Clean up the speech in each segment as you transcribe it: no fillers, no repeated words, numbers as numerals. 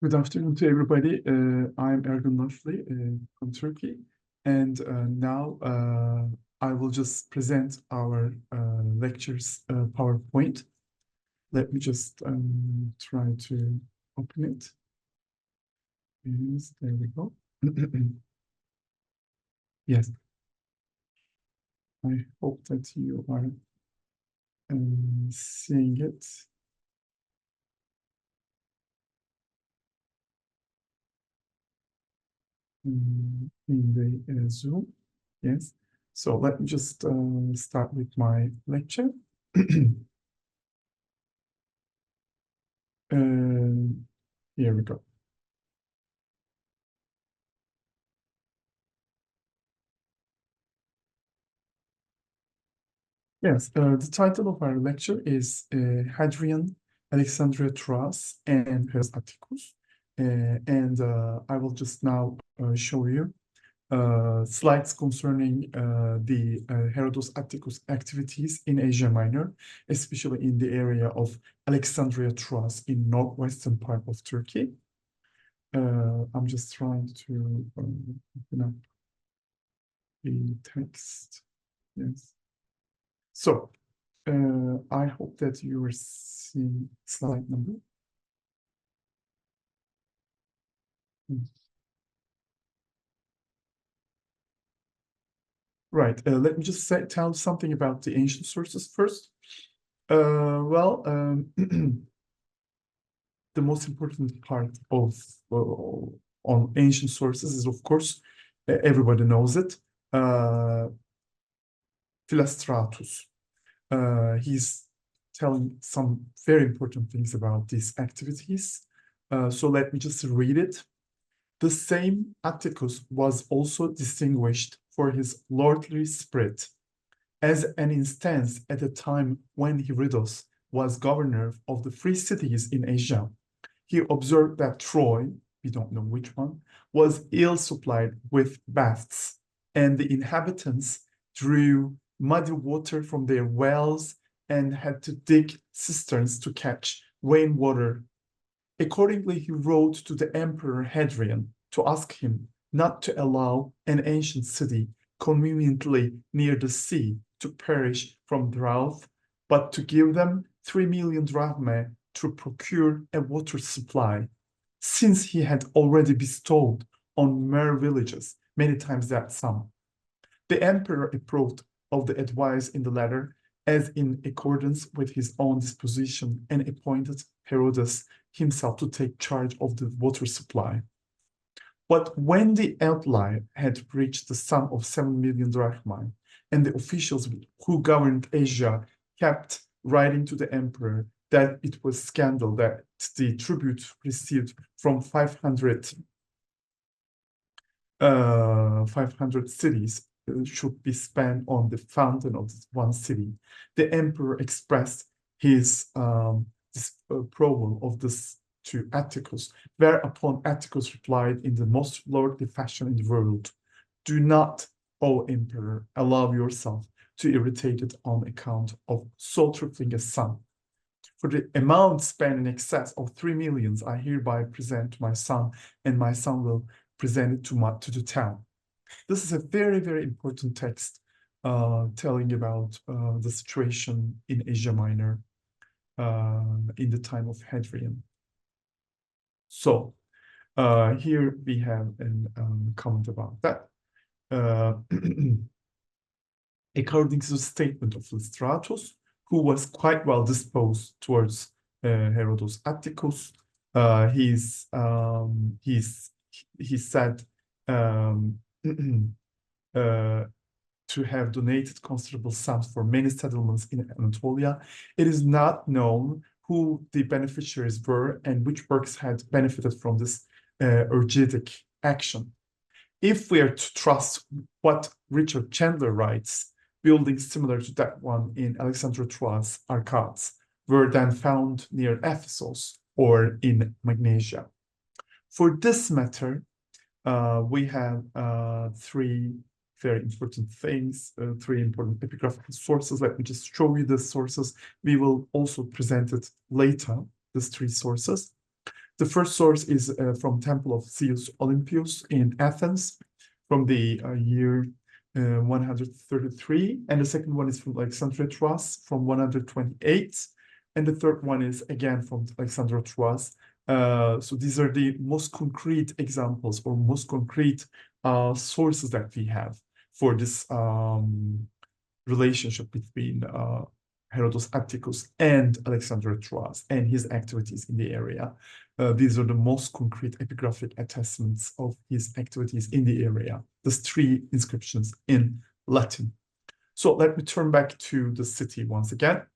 Good afternoon to everybody. I'm ErgÜN Lafli from Turkey, and now I will just present our lectures PowerPoint. Let me just try to open it. Yes, there we go. Yes, I hope that you are seeing it. In the Zoom. Yes. So let me just start with my lecture. Here we go. Yes, the title of our lecture is Hadrian, Alexandria Truss, and Erode Atticus. And I will just now show you slides concerning the Herodotus Atticus activities in Asia Minor, especially in the area of Alexandria Truss in northwestern part of Turkey. I'm just trying to open up the text. Yes. So I hope that you are seeing slide number. Right. Let me just tell something about the ancient sources first. The most important part of on ancient sources is, of course, everybody knows it. Philostratus. He's telling some very important things about these activities. So let me just read it. The same Atticus was also distinguished for his lordly spirit. As an instance, at the time when Herodotus was governor of the free cities in Asia, he observed that Troy, we don't know which one, was ill supplied with baths, and the inhabitants drew muddy water from their wells and had to dig cisterns to catch rainwater. Accordingly, he wrote to the Emperor Hadrian to ask him not to allow an ancient city conveniently near the sea to perish from drought, but to give them 3 million drachmae to procure a water supply, since he had already bestowed on mere villages many times that sum. The emperor approved of the advice in the letter as in accordance with his own disposition and appointed Herodotus himself to take charge of the water supply. But when the outlay had reached the sum of 7 million drachmae, and the officials who governed Asia kept writing to the emperor that it was scandal that the tribute received from 500 cities should be spent on the fountain of one city, the emperor expressed his disapproval of this to Atticus, whereupon Atticus replied in the most lordly fashion in the world, "Do not, O emperor, allow yourself to irritate it on account of so trifling a sum. For the amount spent in excess of 3 millions, I hereby present to my son, and my son will present it to the town." This is a very, very important text telling about the situation in Asia Minor in the time of Hadrian. So here we have a comment about that. According to the statement of Philostratus, who was quite well disposed towards Herodotus Atticus, he said to have donated considerable sums for many settlements in Anatolia. It is not known who the beneficiaries were and which works had benefited from this ergitic action. If we are to trust what Richard Chandler writes, buildings similar to that one in Alexandria Truss Arcades were then found near Ephesus or in Magnesia. For this matter, we have three very important things, three important epigraphical sources. Let me just show you the sources. We will also present it later, these three sources. The first source is from Temple of Zeus Olympius in Athens from the year 133, and the second one is from Alexandria Troas from 128, and the third one is again from Alexandria Troas. So these are the most concrete examples or most concrete sources that we have for this relationship between Herodotus Atticus and Alexander Troas and his activities in the area. These are the most concrete epigraphic attestments of his activities in the area. There's 3 inscriptions in Latin. So let me turn back to the city once again.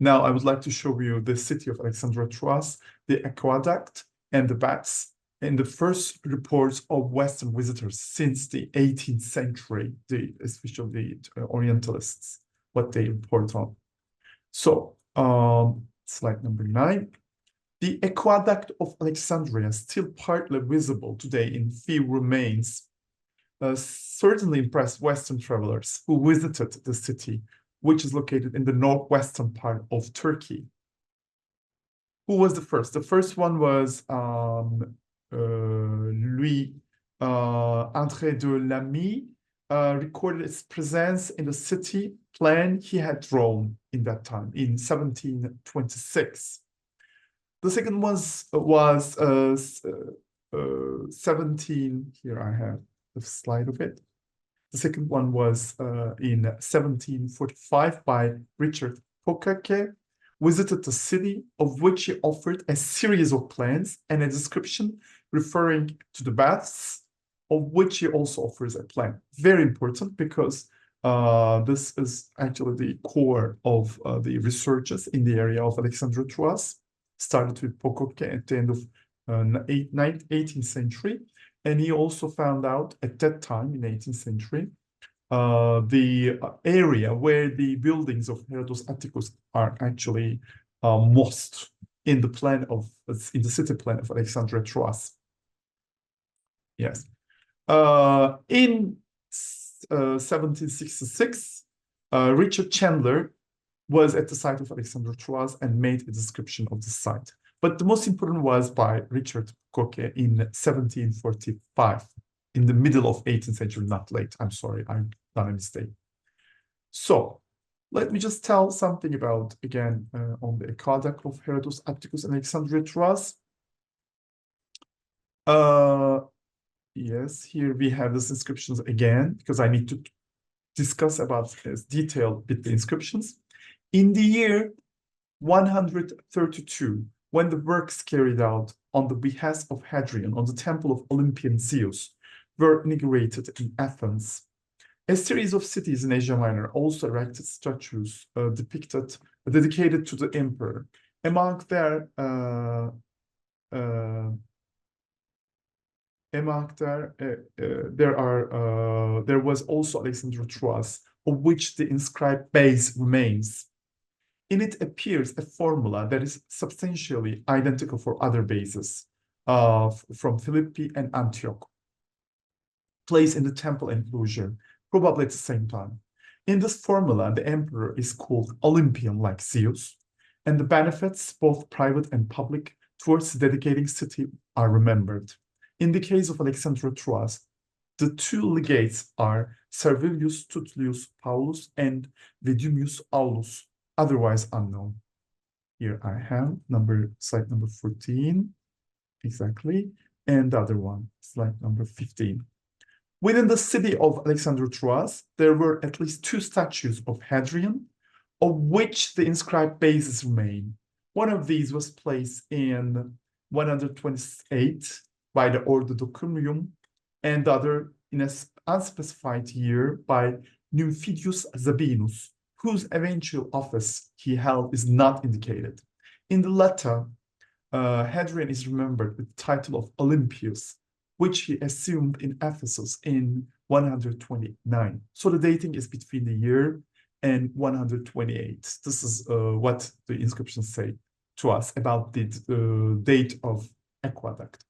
Now I would like to show you the city of Alexandria Troas, the aqueduct, and the baths. In the first reports of Western visitors since the 18th century, especially the Orientalists, what they report on. So, slide number 9. The aqueduct of Alexandria, still partly visible today in few remains, certainly impressed Western travelers who visited the city, which is located in the northwestern part of Turkey. Who was the first? The first one was Louis André de Lamy, recorded its presence in the city plan he had drawn in that time, in 1726. The second was 17, here I have the slide of it. The second one was in 1745 by Richard Pokake, visited the city, of which he offered a series of plans and a description referring to the baths, of which he also offers a plan. Very important because this is actually the core of the researches in the area of Alexandria Troas, started with Pokake at the end of 18th century. And he also found out at that time in the 18th century, the area where the buildings of Herodotus Atticus are actually most in the plan of, in the city plan of Alexandria Troas. Yes. In 1766, Richard Chandler was at the site of Alexandria Troas and made a description of the site. But the most important was by Richard Koke in 1745, in the middle of 18th century, not late. I'm sorry, I've done a mistake. So let me just tell something about, again, on the aqueduct of Herodotus Atticus and Alexandria Troas. Yes, here we have these inscriptions again, because I need to discuss about this detail with the inscriptions. In the year 132, when the works carried out on the behest of Hadrian on the temple of Olympian Zeus were inaugurated in Athens, a series of cities in Asia Minor also erected statues dedicated to the emperor. Among there was also Alexandria Troas, of which the inscribed base remains. In it appears a formula that is substantially identical for other bases from Philippi and Antioch, placed in the temple enclosure, probably at the same time. In this formula, the emperor is called Olympian like Zeus, and the benefits, both private and public, towards the dedicating city are remembered. In the case of Alexandria Troas, the 2 legates are Servilius Tutilius Paulus and Vidumius Aulus, otherwise unknown. Here I have slide number 14, exactly, and the other one, slide number 15. Within the city of Alexandria Troas, there were at least 2 statues of Hadrian, of which the inscribed bases remain. One of these was placed in 128 by the Ordo Docunium, and the other in an unspecified year by Nymphidius Sabinus, whose eventual office he held is not indicated. In the latter, Hadrian is remembered with the title of Olympius, which he assumed in Ephesus in 129. So the dating is between the year and 128. This is what the inscriptions say to us about the date of aqueduct.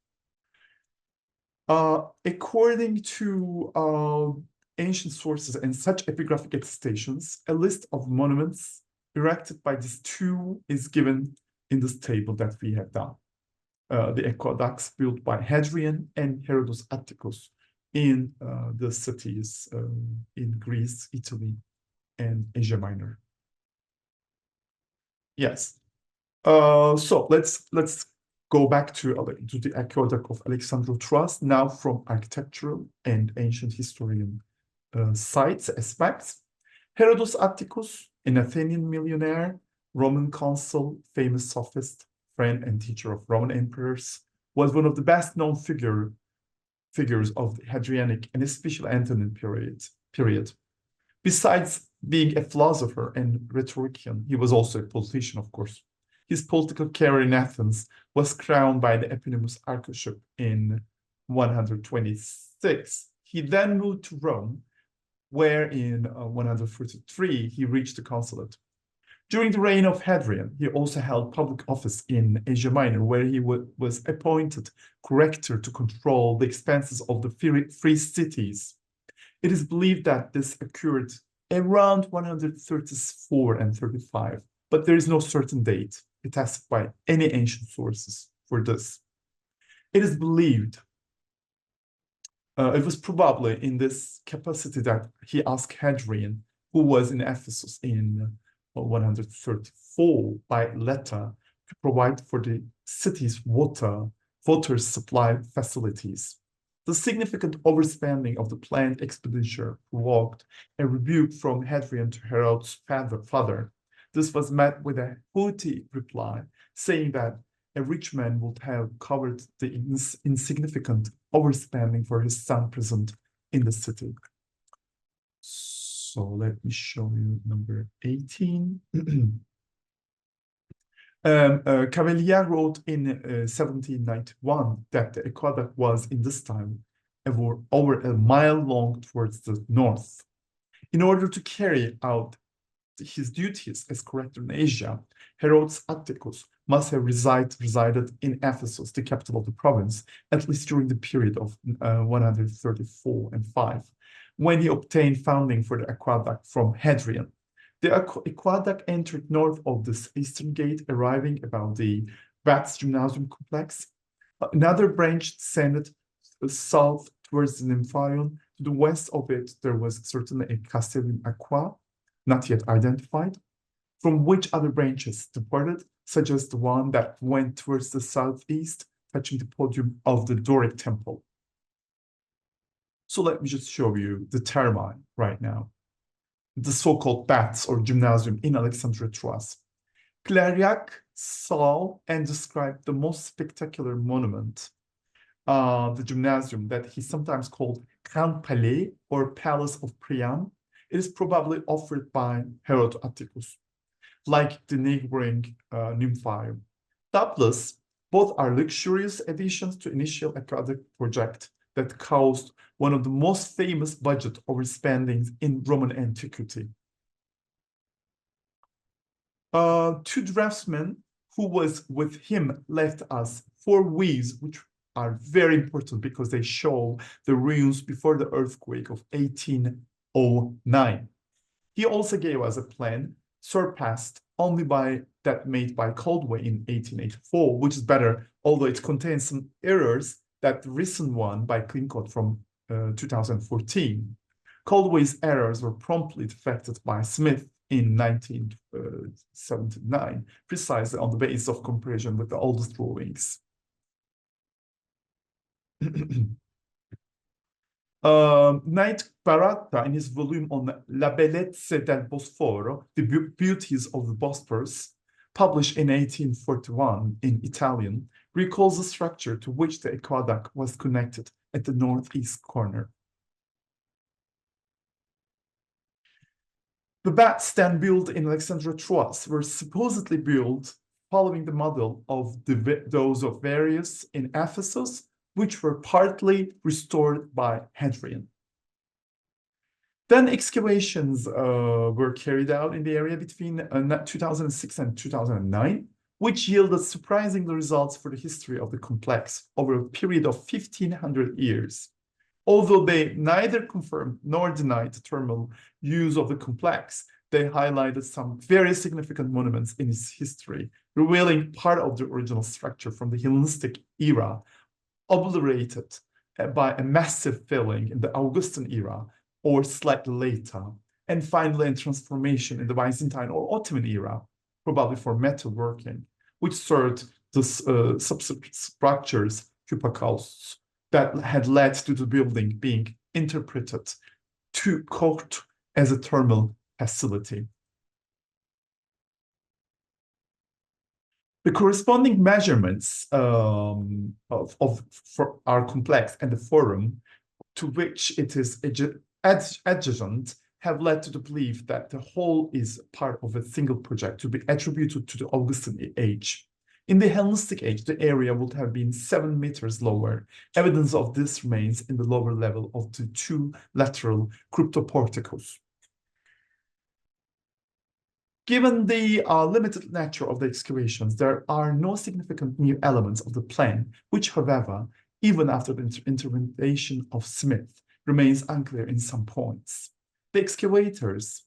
According to ancient sources and such epigraphic attestations, a list of monuments erected by these 2 is given in this table that we have done. the aqueducts built by Hadrian and Erode Attico in the cities in Greece, Italy, and Asia Minor. Yes. So let's go back to the aqueduct of Alexandros, now from architectural and ancient historian sites aspects. Herodos Atticus, an Athenian millionaire, Roman consul, famous sophist, friend and teacher of Roman emperors, was one of the best-known figures of the Hadrianic and especially Antonine period. Besides being a philosopher and rhetorician, he was also a politician, of course. His political career in Athens was crowned by the eponymous archbishop in 126. He then moved to Rome, where in 143 he reached the consulate. During the reign of Hadrian, he also held public office in Asia Minor, where he was appointed corrector to control the expenses of the free cities. It is believed that this occurred around 134 and 35, but there is no certain date attested by any ancient sources for this. It is believed it was probably in this capacity that he asked Hadrian, who was in Ephesus in 134 by letter, to provide for the city's water supply facilities. The significant overspending of the planned expenditure provoked a rebuke from Hadrian to Herod's father. This was met with a haughty reply, saying that a rich man would have covered the insignificant overspending for his son present in the city. So let me show you number 18. Cavalier wrote in 1791 that the aqueduct was in this time over a mile long towards the north. In order to carry out his duties as corrector in Asia, Erode Attico must have resided in Ephesus, the capital of the province, at least during the period of 134 and 5, when he obtained funding for the aqueduct from Hadrian. The aqueduct entered north of this eastern gate, arriving about the Baths Gymnasium complex. Another branch descended south towards the Nymphaeon. To the west of it, there was certainly a Castellum Aqua, not yet identified, from which other branches departed, such as the one that went towards the southeast, touching the podium of the Doric temple. So let me just show you the thermae right now. The so-called baths or gymnasium in Alexandros. Clairac saw and described the most spectacular monument, the gymnasium that he sometimes called Grand Palais or Palace of Priam. It is probably offered by Erode Attico, like the neighboring Nymphaeum. Doubtless, both are luxurious additions to initial aqueduct project that caused one of the most famous budget overspendings in Roman antiquity. Two draftsmen who was with him left us 4 weaves, which are very important because they show the ruins before the earthquake of 1809. He also gave us a plan surpassed only by that made by Coldway in 1884, which is better, although it contains some errors that the recent one by Klinkot from 2014. Coldway's errors were promptly defected by Smith in 1979, precisely on the basis of comparison with the oldest drawings. Knight Baratta, in his volume on La Bellezza del Bosforo, the beauties of the Bosporus, published in 1841 in Italian, recalls the structure to which the aqueduct was connected at the northeast corner. The baths then built in Alexandros were supposedly built following the model of those of Varius in Ephesus, which were partly restored by Hadrian. Then excavations were carried out in the area between 2006 and 2009, which yielded surprising results for the history of the complex over a period of 1,500 years. Although they neither confirmed nor denied the thermal use of the complex, they highlighted some very significant monuments in its history, revealing part of the original structure from the Hellenistic era, obliterated by a massive filling in the Augustan era or slightly later, and finally a transformation in the Byzantine or Ottoman era, probably for metalworking, which served the substructures, cupacausts, that had led to the building being interpreted to court as a thermal facility. The corresponding measurements are complex, and the forum to which it is adjacent have led to the belief that the whole is part of a single project to be attributed to the Augustan age. In the Hellenistic age, the area would have been 7 meters lower. Evidence of this remains in the lower level of the 2 lateral cryptoporticos. Given the limited nature of the excavations, there are no significant new elements of the plan, which, however, even after the intervention of Smith, remains unclear in some points. The excavators,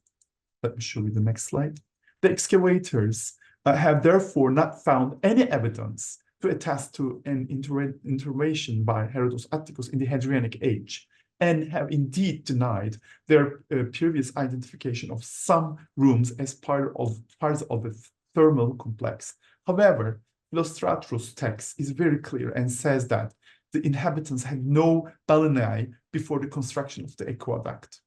let me show you the next slide. The excavators have therefore not found any evidence to attest to an intervention by Erode Attico in the Hadrianic age, and have indeed denied their previous identification of some rooms as part of the thermal complex. However, Philostratus' text is very clear and says that the inhabitants had no balneae before the construction of the aqueduct.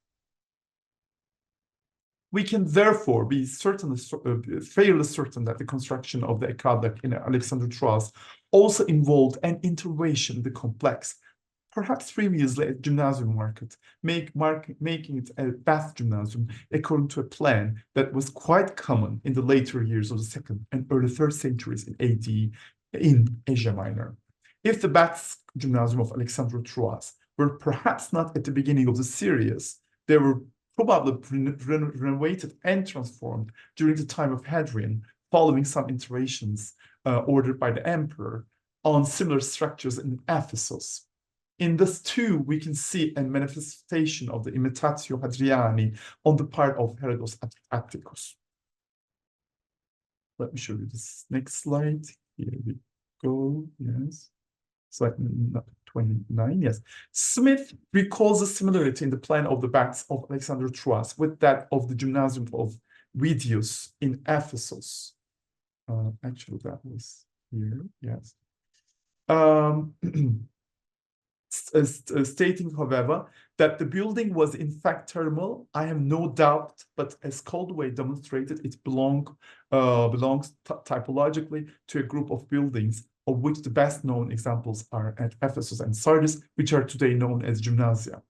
We can therefore be fairly certain that the construction of the aqueduct in Alexandria Trust also involved an intervention in the complex, perhaps previously a gymnasium market, making it a bath gymnasium according to a plan that was quite common in the later years of the 2nd and early 3rd centuries in AD in Asia Minor. If the bath gymnasium of Alexandria Troas were perhaps not at the beginning of the series, they were probably renovated and transformed during the time of Hadrian, following some iterations ordered by the emperor on similar structures in Ephesus. In this too, we can see a manifestation of the Imitatio Hadriani on the part of Erode Attico. Let me show you this next slide. Here we go. Yes. Slide 29. Yes. Smith recalls a similarity in the plan of the baths of Alexandria Troas with that of the Gymnasium of Vidius in Ephesus. Actually, that was here. Yes. Stating, however, that the building was in fact thermal, I have no doubt, but as Coldway demonstrated, it belongs typologically to a group of buildings, of which the best known examples are at Ephesus and Sardis, which are today known as gymnasia.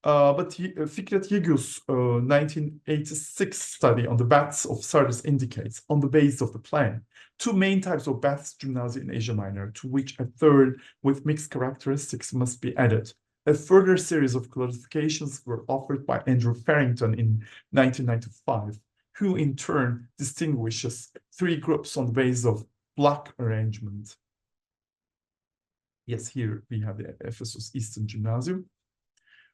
But Fikret Yegüz's 1986 study on the baths of Sardis indicates, on the basis of the plan, 2 main types of baths gymnasia in Asia Minor, to which a third with mixed characteristics must be added. A further series of classifications were offered by Andrew Farrington in 1995, who in turn distinguishes 3 groups on the basis of block arrangement. Yes, here we have the Ephesus Eastern Gymnasium.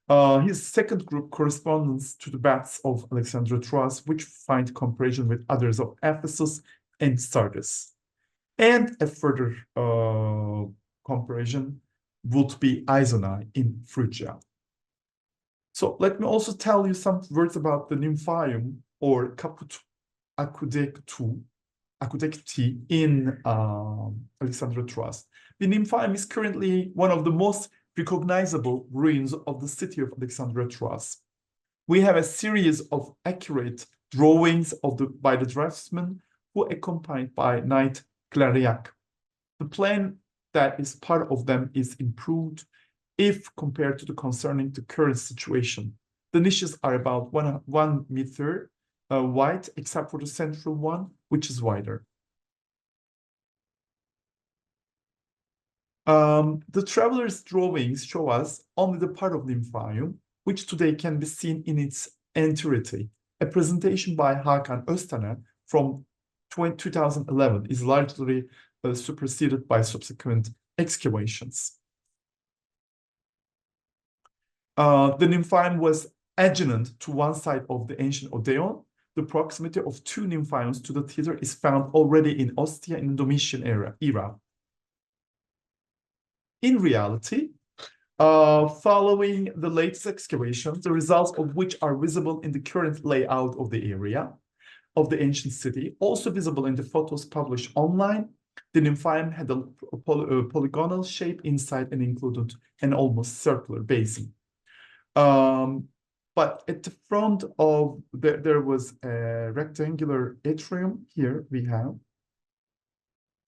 His second group corresponds to the baths of Alexandria Troas, which find comparison with others of Ephesus and Sardis. And a further comparison would be Isonai in Phrygia. So let me also tell you some words about the Nymphaeum or Caput Aqueducti in Alexandria Troas. The Nymphaeum is currently one of the most recognizable ruins of the city of Alexandria Troas. We have a series of accurate drawings by the draftsman who accompanied by Knight Clariac. The plan that is part of them is improved if compared to the current situation. The niches are about 1 meter wide, except for the central one, which is wider. The traveler's drawings show us only the part of Nymphaeum, which today can be seen in its entirety. A presentation by Hakan Öztaner from 2011 is largely superseded by subsequent excavations. The Nymphaeum was adjacent to one side of the ancient Odeon, the proximity of two nymphaions to the theater is found already in Ostia in the Domitian era. In reality, following the latest excavations, the results of which are visible in the current layout of the area of the ancient city, also visible in the photos published online, the nymphaion had a polygonal shape inside and included an almost circular basin. But at the front of there was a rectangular atrium. Here we have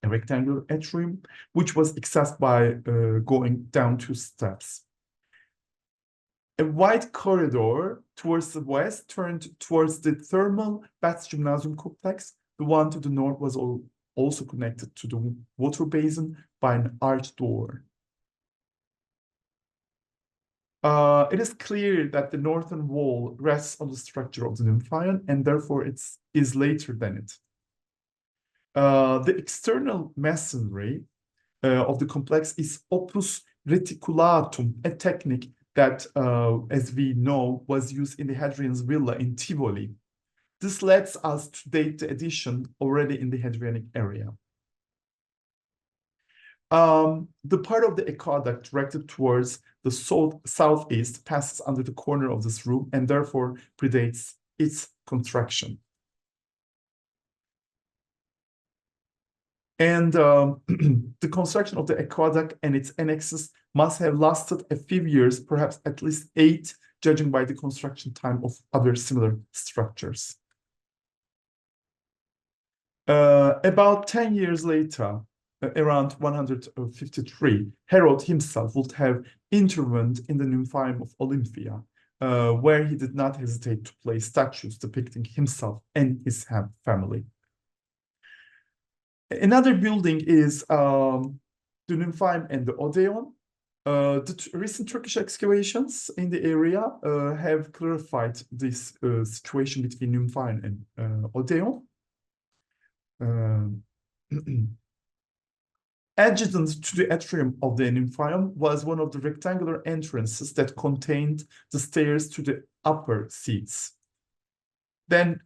a rectangular atrium, which was accessed by going down 2 steps. A wide corridor towards the west turned towards the thermal baths gymnasium complex. The one to the north was also connected to the water basin by an arched door. It is clear that the northern wall rests on the structure of the nymphaion, and therefore it is later than it. The external masonry of the complex is opus reticulatum, a technique that, as we know, was used in the Hadrian's villa in Tivoli. This lets us to date the addition already in the Hadrianic area. The part of the aqueduct directed towards the southeast passes under the corner of this room and therefore predates its construction. And the construction of the aqueduct and its annexes must have lasted a few years, perhaps at least 8, judging by the construction time of other similar structures. About 10 years later, around 153, Herod himself would have intervened in the nymphaion of Olympia, where he did not hesitate to place statues depicting himself and his family. Another building is the nymphaion and the Odeon. The recent Turkish excavations in the area have clarified this situation between nymphaion and Odeon. Adjacent to the atrium of the nymphaion was one of the rectangular entrances that contained the stairs to the upper seats. Then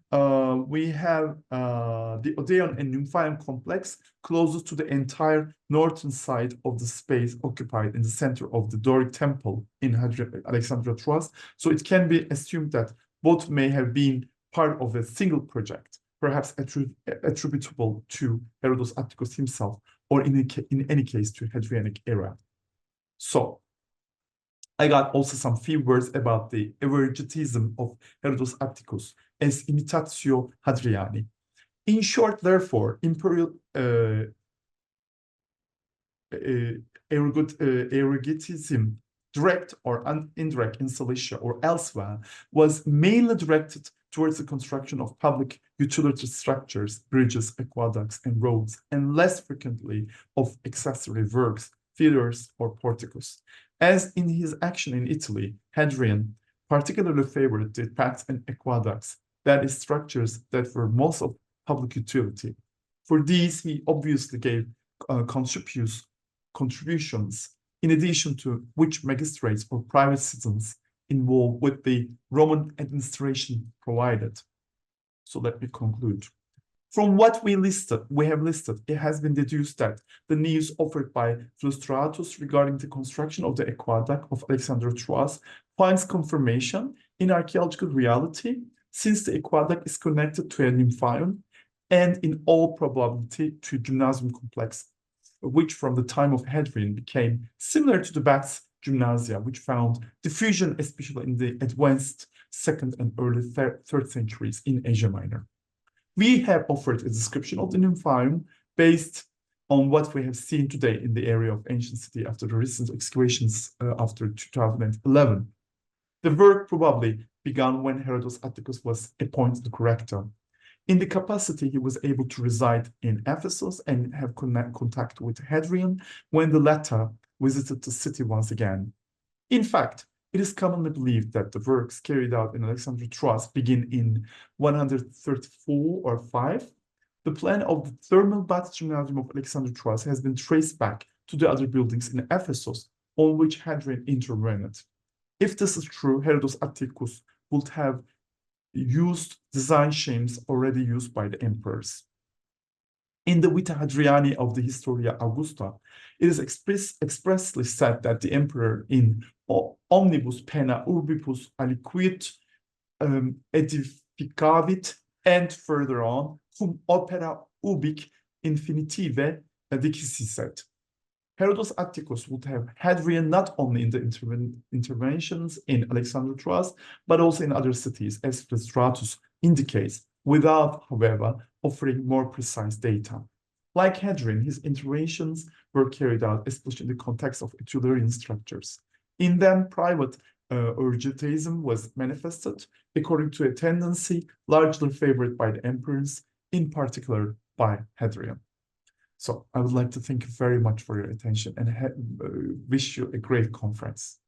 we have the Odeon and nymphaion complex closest to the entire northern side of the space occupied in the center of the Doric temple in Alexandria Troas. So it can be assumed that both may have been part of a single project, perhaps attributable to Erode Attico himself, or in any case to Hadrianic era. So I got also some few words about the evergetism of Erode Attico as Imitatio Hadriani. In short, therefore, imperial ergetism, direct or indirect in Cilicia or elsewhere, was mainly directed towards the construction of public utility structures, bridges, aqueducts, and roads, and less frequently of accessory works, theaters, or porticos. As in his action in Italy, Hadrian particularly favored the paths and aqueducts, that is, structures that were most of public utility. For these, he obviously gave contributions, in addition to which magistrates or private citizens involved with the Roman administration provided. So let me conclude. From what we have listed, it has been deduced that the news offered by Philostratus regarding the construction of the aqueduct of Alexandria Troas finds confirmation in archaeological reality, since the aqueduct is connected to a nymphaion and in all probability to a gymnasium complex, which from the time of Hadrian became similar to the baths gymnasia, which found diffusion especially in the advanced 2nd and early 3rd centuries in Asia Minor. We have offered a description of the nymphaion based on what we have seen today in the area of ancient city after the recent excavations after 2011. The work probably began when Herode Atticus was appointed corrector. In the capacity, he was able to reside in Ephesus and have contact with Hadrian when the latter visited the city once again. In fact, it is commonly believed that the works carried out in Alexandria Troas begin in 134 or 5. The plan of the thermal baths gymnasium of Alexandria Troas has been traced back to the other buildings in Ephesus on which Hadrian intervened. If this is true, Herode Atticus would have used design schemes already used by the emperors. In the Vita Hadriani of the Historia Augusta, it is expressly said that the emperor in omnibus pena urbibus aliquid edificavit, and further on, cum opera ubic infinitive dicisit. Herodotus Atticus would have Hadrian not only in the interventions in Alexander Trust, but also in other cities, as Stratus indicates, without, however, offering more precise data. Like Hadrian, his interventions were carried out, especially in the context of Etruscan structures. In them, private eruditalism was manifested, according to a tendency largely favored by the emperors, in particular by Hadrian. So I would like to thank you very much for your attention and wish you a great conference.